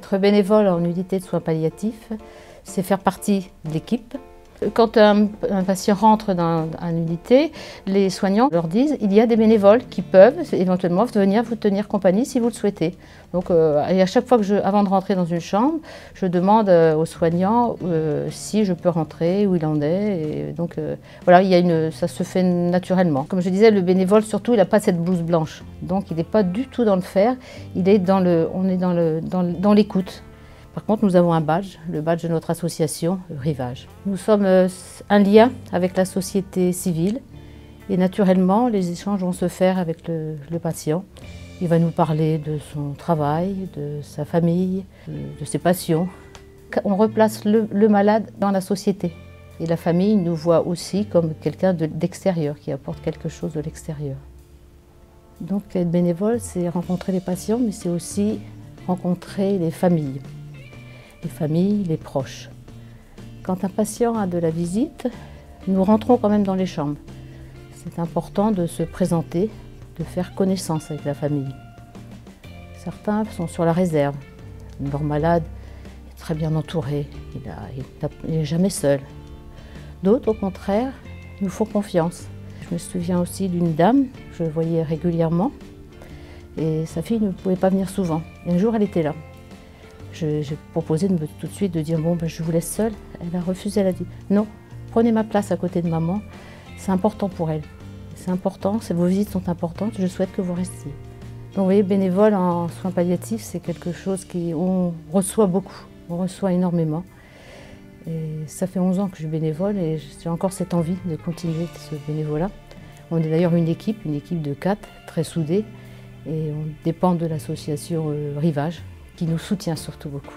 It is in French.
Être bénévole en unité de soins palliatifs, c'est faire partie de l'équipe. Quand un patient rentre dans une unité, les soignants leur disent qu'il y a des bénévoles qui peuvent éventuellement venir vous tenir compagnie si vous le souhaitez. Donc, et à chaque fois avant de rentrer dans une chambre, je demande aux soignants si je peux rentrer, où il en est. Et donc voilà, ça se fait naturellement. Comme je disais, le bénévole surtout, il n'a pas cette blouse blanche. Donc il n'est pas du tout dans le faire, on est dans l'écoute. Par contre, nous avons un badge, le badge de notre association Rivage. Nous sommes un lien avec la société civile et naturellement, les échanges vont se faire avec le patient. Il va nous parler de son travail, de sa famille, de ses passions. On replace le malade dans la société et la famille nous voit aussi comme quelqu'un d'extérieur, qui apporte quelque chose de l'extérieur. Donc être bénévole, c'est rencontrer les patients, mais c'est aussi rencontrer les familles, les proches. Quand un patient a de la visite, nous rentrons quand même dans les chambres. C'est important de se présenter, de faire connaissance avec la famille. Certains sont sur la réserve. Leur malade est très bien entouré, il n'est jamais seul. D'autres, au contraire, nous font confiance. Je me souviens aussi d'une dame, je voyais régulièrement, et sa fille ne pouvait pas venir souvent. Et un jour, elle était là. J'ai proposé tout de suite de dire « bon, je vous laisse seule ». Elle a refusé, elle a dit « non, prenez ma place à côté de maman, c'est important pour elle. C'est important, vos visites sont importantes, je souhaite que vous restiez ». Donc vous voyez, bénévole en soins palliatifs, c'est quelque chose on reçoit beaucoup, on reçoit énormément. Et ça fait 11 ans que je suis bénévole et j'ai encore cette envie de continuer ce bénévolat. On est d'ailleurs une équipe de 4, très soudée, et on dépend de l'association Rivage, qui nous soutient surtout beaucoup.